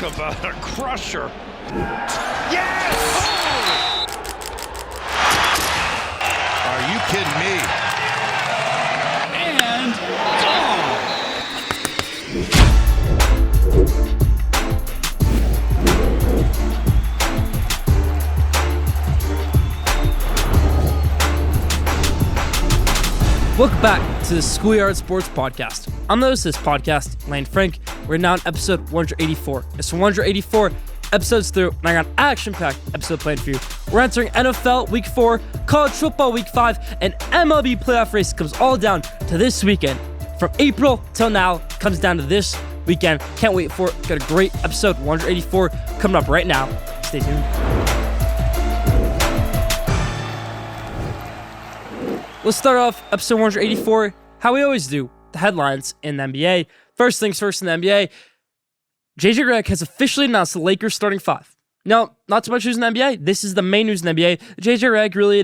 Talk about a crusher. Yes! Oh! Are you kidding me? And gone! Welcome back to the Schoolyard Sports podcast. I'm the host of this podcast, Lane Frank. We're now on episode 184. It's 184 episodes through, and I got an action-packed episode planned for you. We're entering NFL Week 4, College Football Week 5, and MLB Playoff race comes all down to this weekend. From April till now, comes down to this weekend. Can't wait for it. Got a great episode 184 coming up right now. Stay tuned. Let's start off episode 184, how we always do, the headlines in the NBA. First things first in the NBA, JJ Redick has officially announced the Lakers starting five. No, not too much news in the NBA. This is the main news in the NBA. JJ Redick really,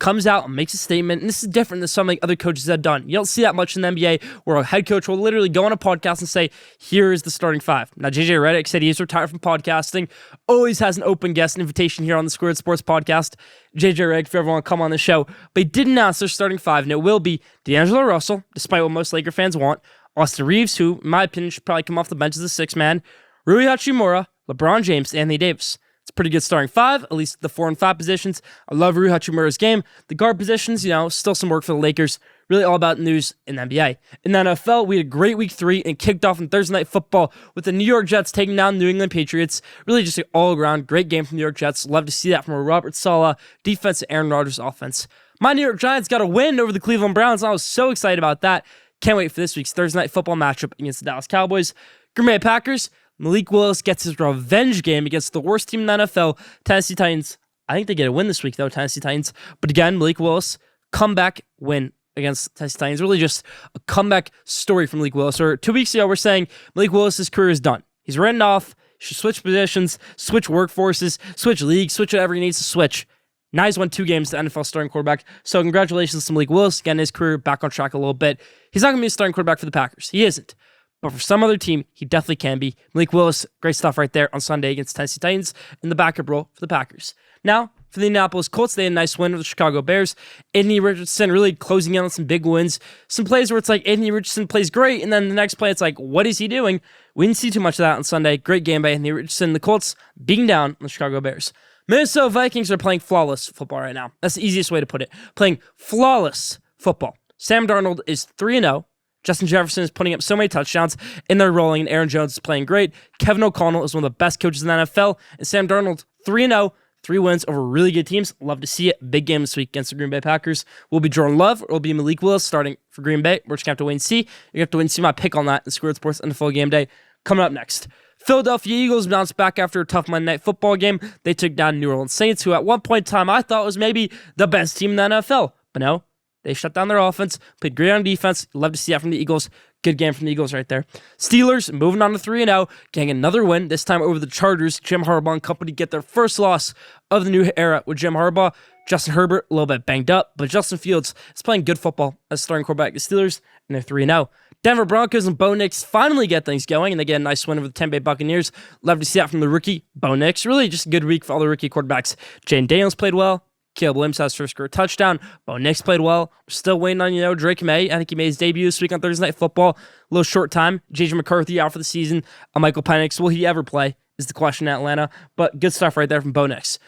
comes out and makes a statement, and this is different than some other coaches have done. You don't see that much in the NBA where a head coach will literally go on a podcast and say, here is the starting five. Now, JJ Redick said he is retired from podcasting, always has an open guest invitation here on the Schoolyard Sports podcast. JJ Redick, if you ever want to come on the show. But he did announce their starting five, and it will be D'Angelo Russell, despite what most Laker fans want, Austin Reeves, who, in my opinion, should probably come off the bench as a sixth man, Rui Hachimura, LeBron James, and Anthony Davis. It's a pretty good starting five, at least the 4 and 5 positions. I love Rui Hachimura's game. The guard positions, still some work for the Lakers. Really all about news in the NBA. In the NFL, we had a great week 3 and kicked off in Thursday Night Football with the New York Jets taking down New England Patriots. Really just an all-around great game from the New York Jets. Love to see that from a Robert Saleh defense and Aaron Rodgers offense. My New York Giants got a win over the Cleveland Browns, and I was so excited about that. Can't wait for this week's Thursday Night Football matchup against the Dallas Cowboys. Green Bay Packers, Malik Willis gets his revenge game against the worst team in the NFL, Tennessee Titans. I think they get a win this week, though, Tennessee Titans. But again, Malik Willis, comeback win against Tennessee Titans. Really just a comeback story from Malik Willis. Or 2 weeks ago, we're saying Malik Willis' career is done. He's written off. He should switch positions, switch workforces, switch leagues, switch whatever he needs to switch. Now he's won 2 games to NFL starting quarterback. So congratulations to Malik Willis, getting his career back on track a little bit. He's not going to be a starting quarterback for the Packers. He isn't. But for some other team, he definitely can be. Malik Willis, great stuff right there on Sunday against Tennessee Titans in the backup role for the Packers. Now, for the Indianapolis Colts, they had a nice win with the Chicago Bears. Anthony Richardson really closing in on some big wins. Some plays where it's like Anthony Richardson plays great, and then the next play it's like, what is he doing? We didn't see too much of that on Sunday. Great game by Anthony Richardson. The Colts beating down on the Chicago Bears. Minnesota Vikings are playing flawless football right now. That's the easiest way to put it. Playing flawless football. Sam Darnold is 3-0. Justin Jefferson is putting up so many touchdowns, and they're rolling, and Aaron Jones is playing great. Kevin O'Connell is one of the best coaches in the NFL, and Sam Darnold, 3-0, 3 wins over really good teams. Love to see it. Big game this week against the Green Bay Packers. Will be Jordan Love, or will be Malik Willis starting for Green Bay. We're just going to have to wait and see. You have to wait and see my pick on that in Schoolyard Sports NFL Game Day. Coming up next. Philadelphia Eagles bounced back after a tough Monday Night Football game. They took down New Orleans Saints, who at one point in time I thought was maybe the best team in the NFL. But no, they shut down their offense, played great on defense. Love to see that from the Eagles. Good game from the Eagles right there. Steelers moving on to 3-0, getting another win, this time over the Chargers. Jim Harbaugh and company get their first loss of the new era with Jim Harbaugh. Justin Herbert, a little bit banged up, but Justin Fields is playing good football as starting quarterback of the Steelers, and they're 3-0. Denver Broncos and Bo Nix finally get things going, and they get a nice win over the Tampa Bay Buccaneers. Love to see that from the rookie, Bo Nix. Really just a good week for all the rookie quarterbacks. Jane Daniels played well. Caleb Williams has first career touchdown. Bo Nix played well. We're still waiting on, Drake May. I think he made his debut this week on Thursday Night Football. A little short time. J.J. McCarthy out for the season. Michael Penix, will he ever play is the question in Atlanta. But good stuff right there from Bo Nix.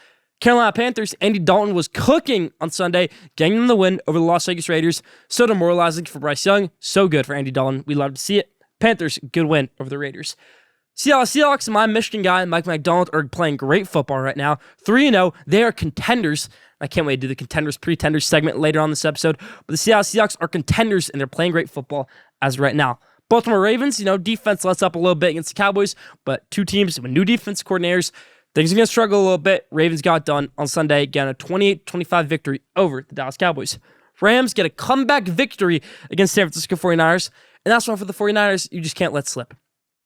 Carolina Panthers, Andy Dalton was cooking on Sunday, getting them the win over the Las Vegas Raiders. So demoralizing for Bryce Young. So good for Andy Dalton. We love to see it. Panthers, good win over the Raiders. Seahawks and my Michigan guy, Mike McDonald, are playing great football right now. 3-0. They are contenders. I can't wait to do the contenders, pretenders segment later on this episode. But the Seahawks are contenders, and they're playing great football as of right now. Baltimore Ravens, defense lets up a little bit against the Cowboys, but 2 teams with new defense coordinators. Things are going to struggle a little bit. Ravens got done on Sunday, getting a 28-25 victory over the Dallas Cowboys. Rams get a comeback victory against San Francisco 49ers, and that's one for the 49ers you just can't let slip.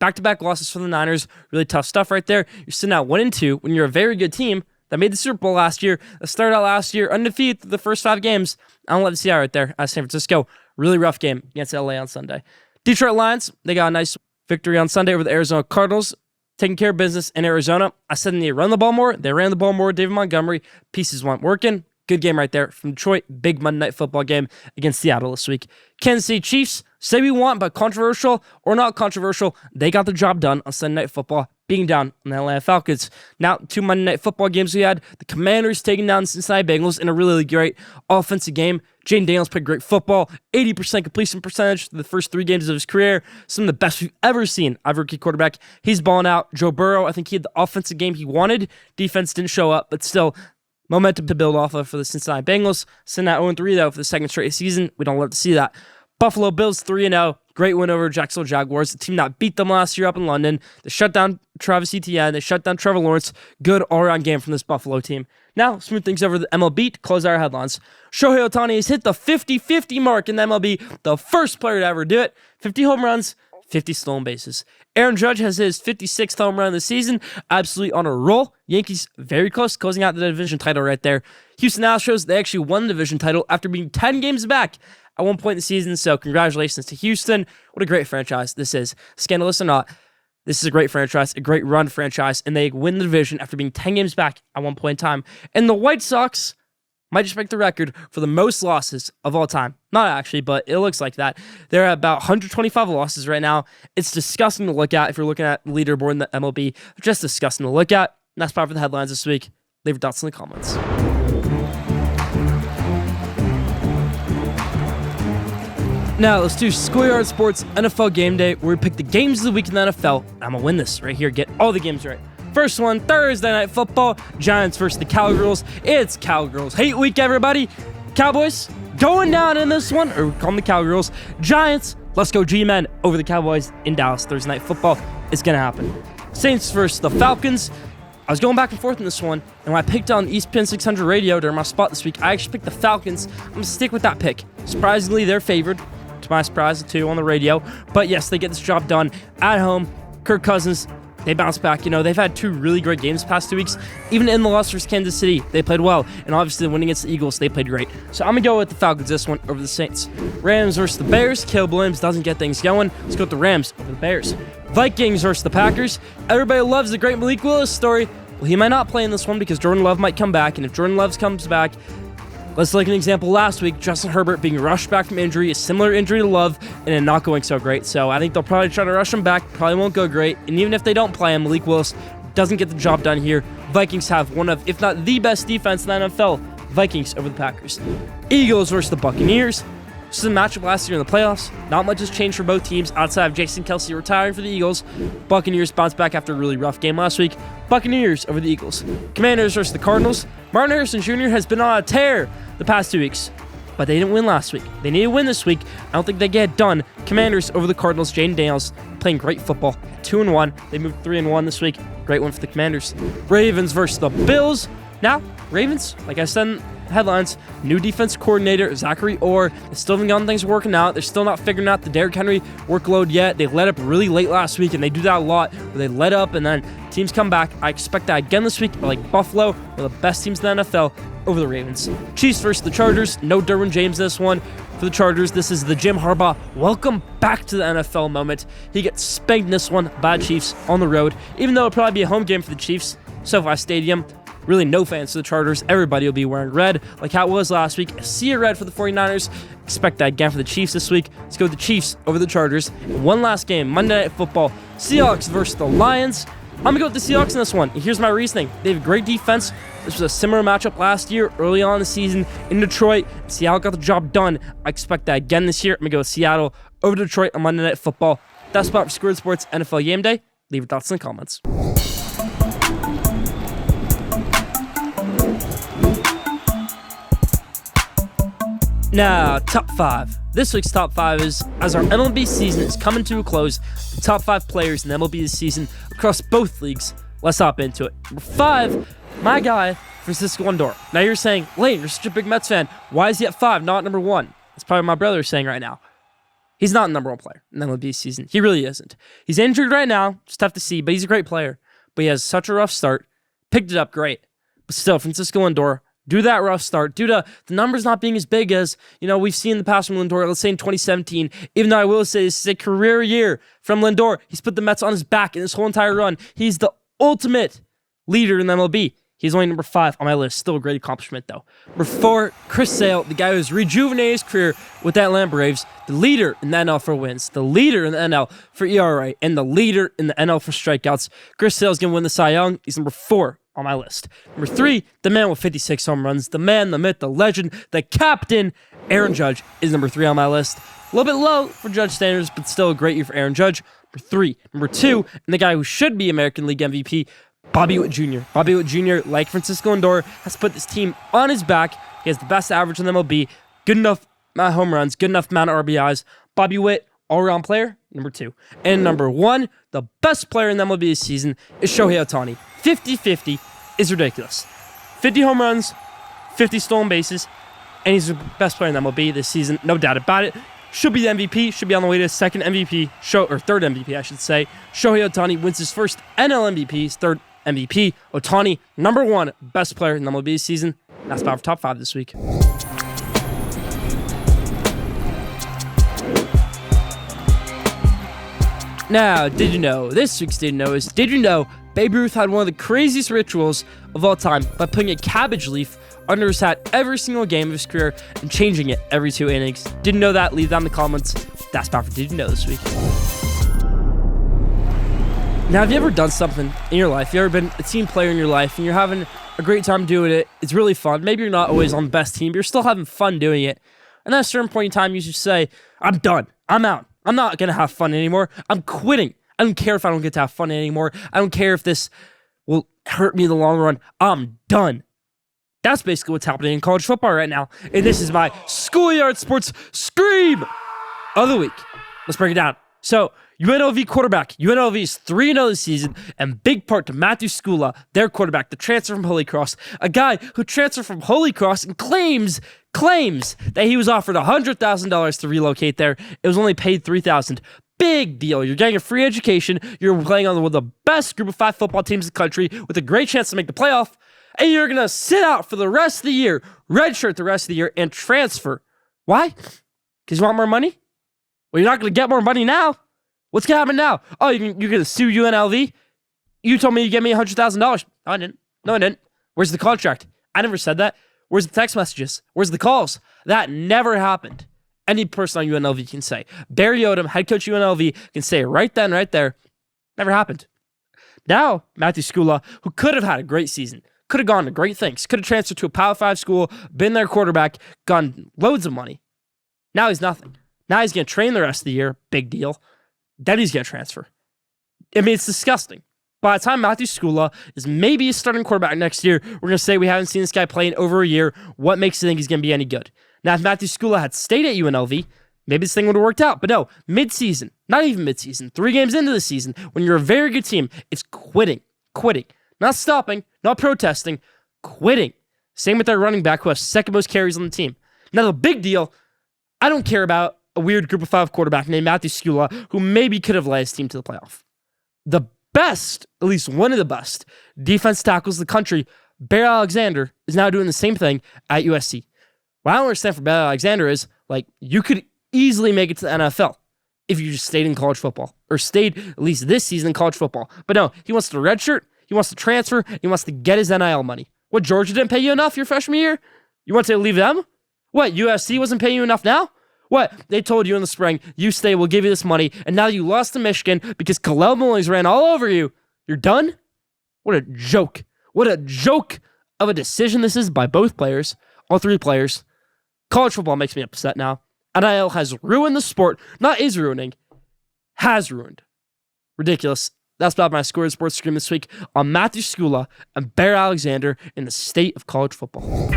Back-to-back losses for the Niners, really tough stuff right there. You're sitting at 1-2 when you're a very good team that made the Super Bowl last year, that started out last year undefeated through the first 5 games. I don't love to see that right there at San Francisco. Really rough game against LA on Sunday. Detroit Lions, they got a nice victory on Sunday over the Arizona Cardinals. taking care of business in Arizona. I said they need to run the ball more. They ran the ball more. David Montgomery, pieces weren't working. Good game right there from Detroit. Big Monday Night Football game against Seattle this week. Kansas City Chiefs, say we want, but controversial or not controversial, they got the job done on Sunday Night Football, being down on the Atlanta Falcons. Now, 2 Monday Night Football games we had. The Commanders taking down the Cincinnati Bengals in a really great offensive game. Jaden Daniels played great football, 80% completion percentage the first 3 games of his career. Some of the best we've ever seen out of a rookie quarterback. He's balling out. Joe Burrow, I think he had the offensive game he wanted. Defense didn't show up, but still, momentum to build off of for the Cincinnati Bengals. Send that 0-3, though, for the second straight season. We don't love to see that. Buffalo Bills 3-0. Great win over Jacksonville Jaguars, the team that beat them last year up in London. They shut down Travis Etienne. They shut down Trevor Lawrence. Good all-around game from this Buffalo team. Now, smooth things over to the MLB to close our headlines. Shohei Ohtani has hit the 50-50 mark in the MLB, the first player to ever do it. 50 home runs, 50 stolen bases. Aaron Judge has his 56th home run of the season. Absolutely on a roll. Yankees very close, closing out the division title right there. Houston Astros, they actually won the division title after being 10 games back at one point in the season. So congratulations to Houston. What a great franchise this is. Scandalous or not, this is a great franchise, a great run franchise, and they win the division after being 10 games back at one point in time. And the White Sox might just break the record for the most losses of all time. Not actually, but it looks like that. They're at about 125 losses right now. It's disgusting to look at if you're looking at the leaderboard in the MLB. Just disgusting to look at. And that's probably for the headlines this week. Leave your thoughts in the comments. Now, let's do Schoolyard Sports NFL Game Day, where we pick the games of the week in the NFL. I'm going to win this right here, get all the games right. First one, Thursday Night Football, Giants versus the Cowgirls. It's Cowgirls hate week, everybody. Cowboys going down in this one, or we call them the Cowgirls. Giants, let's go G-Men over the Cowboys in Dallas. Thursday Night Football, it's going to happen. Saints versus the Falcons. I was going back and forth in this one, and when I picked on ESPN 600 radio during my spot this week, I actually picked the Falcons. I'm going to stick with that pick. Surprisingly, they're favored. To my surprise, too, on the radio. But yes, they get this job done at home. Kirk Cousins, they bounce back. You know, they've had 2 really great games the past 2 weeks. Even in the loss versus Kansas City, they played well. And obviously, the win against the Eagles, they played great. So I'm going to go with the Falcons this one over the Saints. Rams versus the Bears. Caleb Williams doesn't get things going. Let's go with the Rams over the Bears. Vikings versus the Packers. Everybody loves the great Malik Willis story. Well, he might not play in this one because Jordan Love might come back. And if Jordan Love comes back, let's take an example last week. Justin Herbert being rushed back from injury, a similar injury to Love, and it not going so great. So I think they'll probably try to rush him back. Probably won't go great. And even if they don't play him, Malik Willis doesn't get the job done here. Vikings have one of, if not the best defense in the NFL. Vikings over the Packers. Eagles versus the Buccaneers. This is a matchup last year in the playoffs. Not much has changed for both teams outside of Jason Kelce retiring for the Eagles. Buccaneers bounce back after a really rough game last week. Buccaneers over the Eagles. Commanders versus the Cardinals. Martin Harrison Jr. has been on a tear the past 2 weeks, but they didn't win last week. They need to win this week. I don't think they get it done. Commanders over the Cardinals. Jaden Daniels playing great football. 2-1. They moved 3-1 this week. Great one for the Commanders. Ravens versus the Bills. Now, Ravens, like I said in the headlines, new defense coordinator, Zachary Orr. They still haven't gotten things working out. They're still not figuring out the Derrick Henry workload yet. They let up really late last week, and they do that a lot, where they let up and then teams come back. I expect that again this week. I like Buffalo, one of the best teams in the NFL, over the Ravens. Chiefs versus the Chargers. No Derwin James this one for the Chargers. This is the Jim Harbaugh welcome back to the NFL moment. He gets spanked in this one by the Chiefs on the road, even though it'll probably be a home game for the Chiefs. SoFi Stadium. Really no fans to the Chargers. Everybody will be wearing red like how it was last week. A sea of red for the 49ers. Expect that again for the Chiefs this week. Let's go with the Chiefs over the Chargers. And one last game, Monday Night Football. Seahawks versus the Lions. I'm going to go with the Seahawks in this one. And here's my reasoning. They have great defense. This was a similar matchup last year, early on in the season in Detroit. Seattle got the job done. I expect that again this year. I'm going to go with Seattle over Detroit on Monday Night Football. That's about for Schoolyard Sports NFL Game Day. Leave your thoughts in the comments. Now, top 5. This week's top 5 is, as our MLB season is coming to a close, the top 5 players in MLB this season across both leagues. Let's hop into it. Number 5, my guy, Francisco Lindor. Now you're saying, Lane, you're such a big Mets fan. Why is he at 5, not number 1? That's probably what my brother is saying right now. He's not the number 1 player in MLB this season. He really isn't. He's injured right now. It's tough to see, but he's a great player. But he has such a rough start. Picked it up great. But still, Francisco Lindor, due to that rough start, due to the numbers not being as big as, we've seen in the past from Lindor, let's say in 2017, even though I will say this is a career year from Lindor. He's put the Mets on his back in this whole entire run. He's the ultimate leader in the MLB. He's only number 5 on my list. Still a great accomplishment, though. Number 4, Chris Sale, the guy who's rejuvenated his career with the Atlanta Braves, the leader in the NL for wins, the leader in the NL for ERA, and the leader in the NL for strikeouts. Chris Sale's going to win the Cy Young. He's number 4 on my list. Number 3, the man with 56 home runs, the man, the myth, the legend, the captain, Aaron Judge is number 3 on my list. A little bit low for Judge standards, but still a great year for Aaron Judge. Number 3. Number 2, and the guy who should be American League MVP, Bobby Witt Jr. Bobby Witt Jr., like Francisco Lindor, has put this team on his back. He has the best average in the MLB, good enough amount of home runs, good enough amount of RBIs. Bobby Witt, all-around player, number 2. And number 1, the best player in the MLB this season is Shohei Ohtani. 50-50 is ridiculous. 50 home runs, 50 stolen bases, and he's the best player in the MLB this season, no doubt about it. Should be the MVP, should be on the way to his second MVP, third MVP, I should say. Shohei Ohtani wins his first NL MVP, his third MVP. Ohtani, number 1 best player in the MLB this season. That's about for top 5 this week. Now, did you know, this week's Did You Know is, did you know Babe Ruth had one of the craziest rituals of all time by putting a cabbage leaf under his hat every single game of his career and changing it every 2 innings? Didn't know that? Leave that in the comments. That's about for Did You Know this week. Now, have you ever done something in your life? You ever been a team player in your life and you're having a great time doing it? It's really fun. Maybe you're not always on the best team, but you're still having fun doing it. And at a certain point in time, you just say, I'm done. I'm out. I'm not going to have fun anymore. I'm quitting. I don't care if I don't get to have fun anymore. I don't care if this will hurt me in the long run. I'm done. That's basically what's happening in college football right now. And this is my Schoolyard Sports Scream of the week. Let's break it down. So, UNLV quarterback. UNLV is 3-0 this season, and big part to Matthew Skula, their quarterback, the transfer from Holy Cross, a guy who transferred from Holy Cross and claims that he was offered $100,000 to relocate there. It was only paid $3,000. Big deal. You're getting a free education. You're playing on one of the best group of 5 football teams in the country with a great chance to make the playoff, and you're going to sit out for the rest of the year, redshirt the rest of the year, and transfer. Why? Because you want more money? Well, you're not going to get more money now. What's going to happen now? Oh, you're going to sue UNLV? You told me you gave me $100,000. No, I didn't. No, I didn't. Where's the contract? I never said that. Where's the text messages? Where's the calls? That never happened. Any person on UNLV can say. Barry Odom, head coach UNLV, can say it right then, right there. Never happened. Now, Matthew Skula, who could have had a great season, could have gone to great things, could have transferred to a Power 5 school, been their quarterback, gotten loads of money. Now he's nothing. Now he's going to train the rest of the year. Big deal. Then he's going to transfer. I mean, it's disgusting. By the time Matthew Skula is maybe a starting quarterback next year, we're going to say we haven't seen this guy play in over a year. What makes you think he's going to be any good? Now, if Matthew Skula had stayed at UNLV, maybe this thing would have worked out. But no, mid-season, not even mid-season, 3 games into the season, when you're a very good team, it's quitting. Quitting. Not stopping, not protesting, quitting. Same with their running back who has second most carries on the team. Now, the big deal, I don't care about a weird group of 5 quarterback named Matthew Skula who maybe could have led his team to the playoff. The best, at least one of the best, defense tackles in the country, Bear Alexander, is now doing the same thing at USC. What I don't understand for Bear Alexander is, you could easily make it to the NFL if you just stayed in college football, or stayed at least this season in college football. But no, he wants to redshirt, he wants to transfer, he wants to get his NIL money. What, Georgia didn't pay you enough your freshman year? You want to leave them? What, USC wasn't paying you enough now? What? They told you in the spring, you stay, we'll give you this money, and now you lost to Michigan because Khalil Mullings ran all over you. You're done? What a joke. What a joke of a decision this is by both players, all 3 players. College football makes me upset now. NIL has ruined the sport. Not is ruining, has ruined. Ridiculous. That's about my Schoolyard Sports Scream this week on Matthew Skula and Bear Alexander in the state of college football.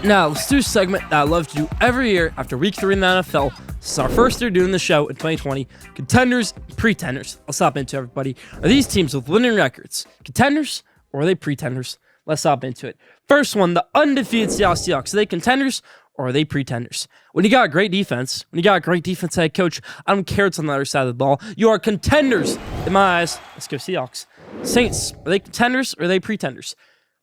Now, let's do a segment that I love to do every year after week 3 in the NFL. This is our first year doing the show in 2020. Contenders, pretenders. Let's hop into everybody. Are these teams with winning records contenders or are they pretenders? Let's hop into it. First one, the undefeated Seattle Seahawks. Are they contenders or are they pretenders? When you got a great defense, when you got a great defense head coach, I don't care what's on the other side of the ball. You are contenders in my eyes. Let's go Seahawks. Saints, are they contenders or are they pretenders?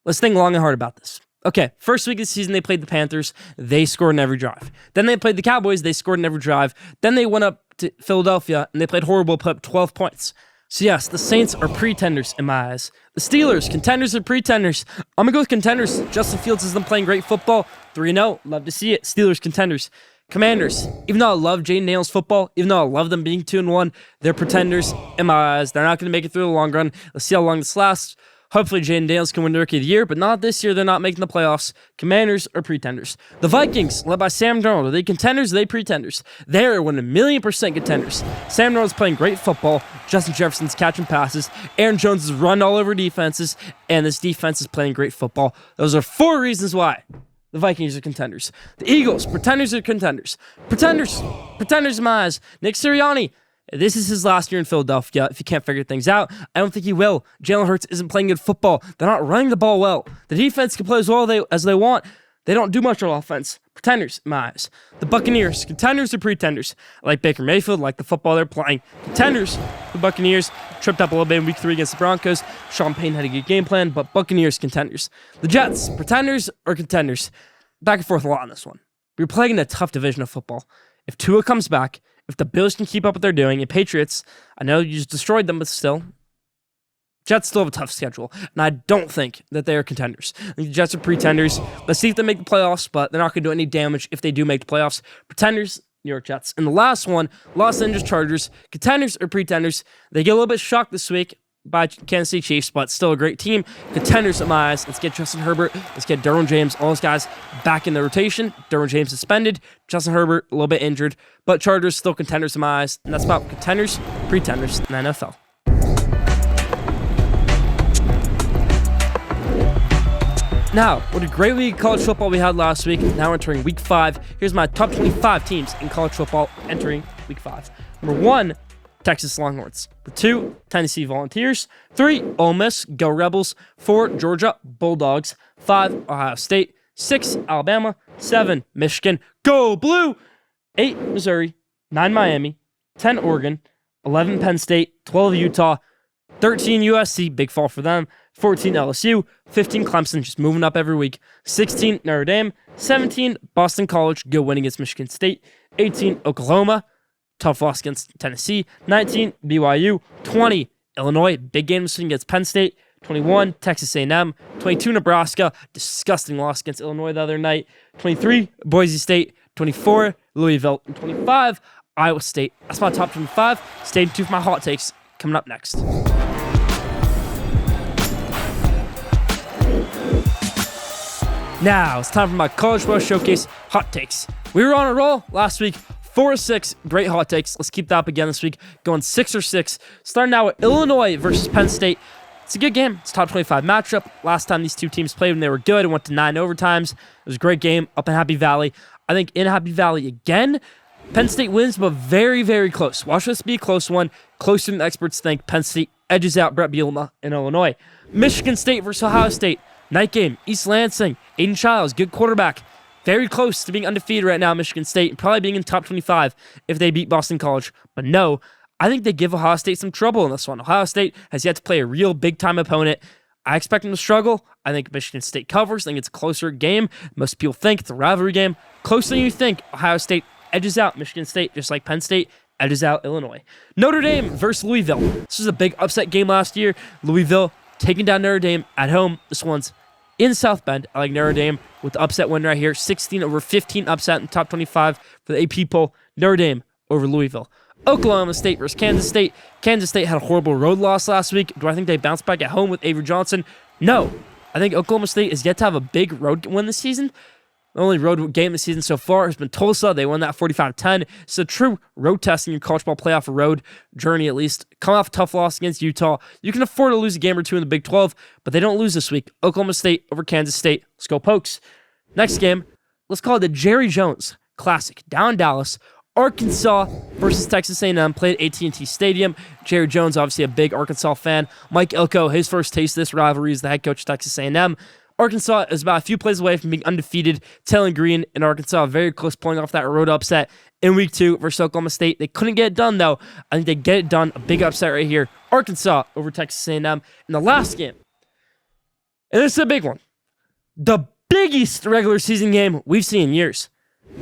Let's think long and hard about this. Okay, first week of the season, they played the Panthers. They scored in every drive. Then they played the Cowboys. They scored in every drive. Then they went up to Philadelphia, and they played horrible, put up 12 points. So yes, the Saints are pretenders in my eyes. The Steelers, contenders or pretenders? I'm going to go with contenders. Justin Fields has been playing great football. 3-0. Love to see it. Steelers, contenders. Commanders, even though I love Jaden Daniels' football, even though I love them being 2-1, they're pretenders in my eyes. They're not going to make it through the long run. Let's see how long this lasts. Hopefully, Jaden Daniels can win the Rookie of the Year, but not this year. They're not making the playoffs. Commanders are pretenders. The Vikings, led by Sam Darnold, are they contenders or are they pretenders? They're 1,000,000% contenders. Sam Darnold's playing great football. Justin Jefferson's catching passes. Aaron Jones is run all over defenses, and this defense is playing great football. Those are 4 reasons why the Vikings are contenders. The Eagles, pretenders or contenders? Pretenders. Pretenders in my eyes. Nick Sirianni, this is his last year in Philadelphia. If he can't figure things out, I don't think he will. Jalen Hurts isn't playing good football. They're not running the ball well. The defense can play as well as they want. They don't do much on offense. Pretenders in my eyes. The Buccaneers, contenders or pretenders? I like Baker Mayfield, like the football they're playing. Contenders. The Buccaneers tripped up a little bit in week 3 against the Broncos. Sean Payton had a good game plan, but Buccaneers, contenders. The Jets, pretenders or contenders? Back and forth a lot on this one. We're playing in a tough division of football. If Tua comes back, if the Bills can keep up what they're doing, and Patriots, I know you just destroyed them, but still, Jets still have a tough schedule, and I don't think that they are contenders. I think the Jets are pretenders. Let's see if they make the playoffs, but they're not going to do any damage if they do make the playoffs. Pretenders, New York Jets. And the last one, Los Angeles Chargers, contenders or pretenders? They get a little bit shocked this week by Kansas City Chiefs, but still a great team. Contenders in my eyes. Let's get Justin Herbert. Let's get Derwin James. All those guys back in the rotation. Derwin James suspended. Justin Herbert a little bit injured. But Chargers still contenders in my eyes. And that's about contenders, pretenders in the NFL. Now, what a great week of college football we had last week. Now we're entering week 5. Here's my top 25 teams in college football entering week 5. Number 1, Texas Longhorns. Number 2, Tennessee Volunteers. 3, Ole Miss, Go Rebels. 4, Georgia Bulldogs. 5, Ohio State. 6, Alabama. 7, Michigan, Go Blue. 8, Missouri. 9, Miami. 10, Oregon. 11, Penn State. 12, Utah. 13, USC, big fall for them. 14, LSU. 15, Clemson, just moving up every week. 16, Notre Dame. 17, Boston College, good win against Michigan State. 18, Oklahoma, tough loss against Tennessee. 19, BYU. 20, Illinois, big game against Penn State. 21, Texas A&M. 22, Nebraska, disgusting loss against Illinois the other night. 23, Boise State. 24, Louisville. And 25, Iowa State. That's my top 25. Stay tuned for my hot takes coming up next. Now, it's time for my College Football Showcase Hot Takes. We were on a roll last week, 4-6, great hot takes. Let's keep that up again this week, going 6-6. Starting now with Illinois versus Penn State. It's a good game. It's a top 25 matchup. Last time these two teams played when they were good, it went to 9 overtimes. It was a great game up in Happy Valley. I think in Happy Valley again, Penn State wins, but very, very close. Watch this be a close one. Closer than the experts think. Penn State edges out Brett Bielema in Illinois. Michigan State versus Ohio State. Night game, East Lansing, Aiden Childs, good quarterback. Very close to being undefeated right now, Michigan State, and probably being in top 25 if they beat Boston College. But no, I think they give Ohio State some trouble in this one. Ohio State has yet to play a real big-time opponent. I expect them to struggle. I think Michigan State covers. I think it's a closer game. Most people think it's a rivalry game. Closer than you think. Ohio State edges out Michigan State, just like Penn State edges out Illinois. Notre Dame versus Louisville. This was a big upset game last year. Louisville taking down Notre Dame at home. This one's in South Bend. I like Notre Dame with the upset win right here. 16/15 upset in the top 25 for the AP poll. Notre Dame over Louisville. Oklahoma State versus Kansas State. Kansas State had a horrible road loss last week. Do I think they bounce back at home with Avery Johnson? No. I think Oklahoma State is yet to have a big road win this season. The only road game this season so far has been Tulsa. They won that 45-10. It's a true road test in your college ball playoff road journey, at least. Coming off a tough loss against Utah. You can afford to lose a game or two in the Big 12, but they don't lose this week. Oklahoma State over Kansas State. Let's go Pokes. Next game, let's call it the Jerry Jones Classic. Down in Dallas. Arkansas versus Texas A&M, played at AT&T Stadium. Jerry Jones, obviously a big Arkansas fan. Mike Elko, his first taste of this rivalry is the head coach of Texas A&M. Arkansas is about a few plays away from being undefeated. Taylor Green and Arkansas very close pulling off that road upset in week 2 versus Oklahoma State. They couldn't get it done, though. I think they get it done. A big upset right here. Arkansas over Texas A&M in the last game. And this is a big one. The biggest regular season game we've seen in years.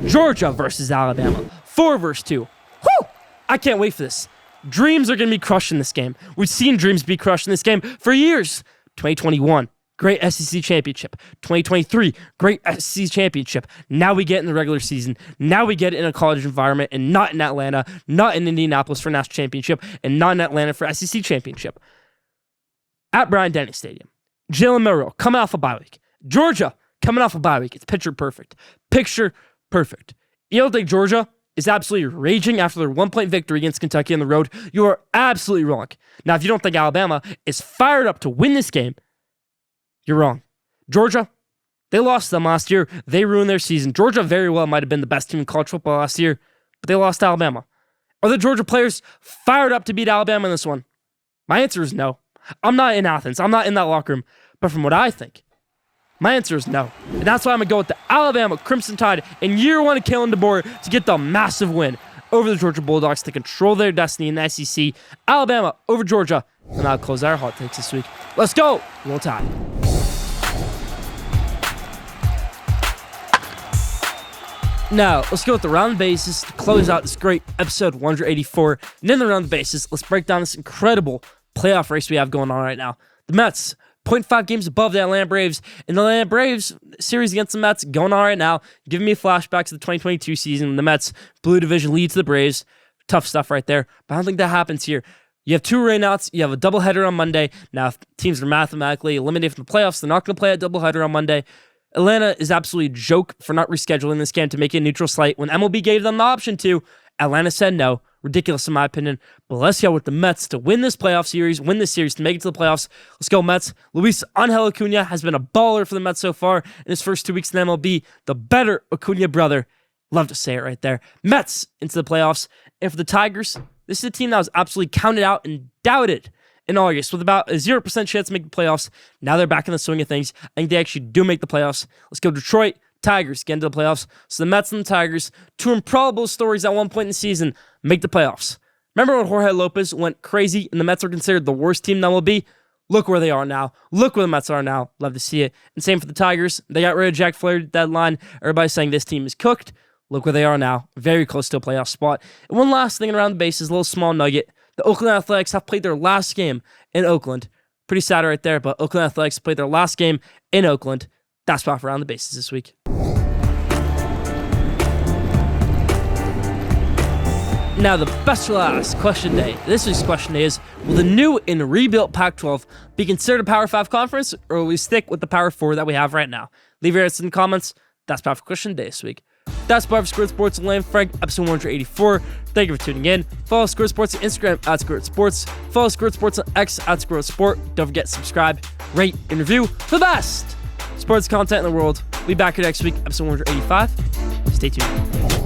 Georgia versus Alabama. 4 versus 2. Whew! I can't wait for this. Dreams are going to be crushed in this game. We've seen dreams be crushed in this game for years. 2021. Great SEC championship. 2023, great SEC championship. Now we get in the regular season. Now we get it in a college environment and not in Atlanta, not in Indianapolis for national championship, and not in Atlanta for SEC championship. At Bryant-Denny Stadium, Jalen Milroe coming off a bye week. Georgia coming off a bye week. It's picture perfect. Picture perfect. You don't think Georgia is absolutely raging after their 1-point victory against Kentucky on the road? You are absolutely wrong. Now, if you don't think Alabama is fired up to win this game, you're wrong. Georgia, they lost them last year. They ruined their season. Georgia very well might have been the best team in college football last year, but they lost to Alabama. Are the Georgia players fired up to beat Alabama in this one? My answer is no. I'm not in Athens. I'm not in that locker room. But from what I think, my answer is no. And that's why I'm going to go with the Alabama Crimson Tide in year 1 of Kalen DeBoer to get the massive win over the Georgia Bulldogs to control their destiny in the SEC. Alabama over Georgia. And that'll close our hot takes this week. Let's go. Roll Tide. Now, let's go with the round bases to close out this great episode 184. And in the round bases, let's break down this incredible playoff race we have going on right now. The Mets, 0.5 games above the Atlanta Braves. And the Atlanta Braves series against the Mets going on right now, giving me flashbacks to the 2022 season when the Mets blew division lead to the Braves. Tough stuff right there. But I don't think that happens here. You have 2 rainouts. You have a doubleheader on Monday. Now, if teams are mathematically eliminated from the playoffs, they're not going to play a doubleheader on Monday. Atlanta is absolutely a joke for not rescheduling this game to make it a neutral site. When MLB gave them the option to, Atlanta said no. Ridiculous in my opinion. But let's go with the Mets to win this playoff series, win this series to make it to the playoffs. Let's go Mets. Luis Angel Acuna has been a baller for the Mets so far in his first 2 weeks in MLB. The better Acuna brother. Love to say it right there. Mets into the playoffs. And for the Tigers, this is a team that was absolutely counted out and doubted in August with about a 0% chance to make the playoffs. Now they're back in the swing of things. I think they actually do make the playoffs. Let's go Detroit Tigers, get into the playoffs. So the Mets and the Tigers, 2 improbable stories at one point in the season, make the playoffs. Remember when Jorge Lopez went crazy and the Mets were considered the worst team that will be? Look where they are now. Look where the Mets are now. Love to see it. And same for the Tigers. They got rid of Jack Flaherty at the deadline. Everybody's saying this team is cooked. Look where they are now. Very close to a playoff spot. And one last thing around the bases, a little small nugget. The Oakland Athletics have played their last game in Oakland. Pretty sad right there, but Oakland Athletics played their last game in Oakland. That's about around the bases this week. Now, the best for last question day. This week's question is, will the new and rebuilt Pac-12 be considered a Power 5 conference, or will we stick with the Power 4 that we have right now? Leave your answers in the comments. That's about for question day this week. That's Bar for Schoolyard Sports and Lane Frank, episode 184. Thank you for tuning in. Follow Schoolyard Sports on Instagram at Schoolyard Sports. Follow Schoolyard Sports on X at Schoolyard Sport. Don't forget to subscribe, rate, and review for the best sports content in the world. We'll be back here next week, episode 185. Stay tuned.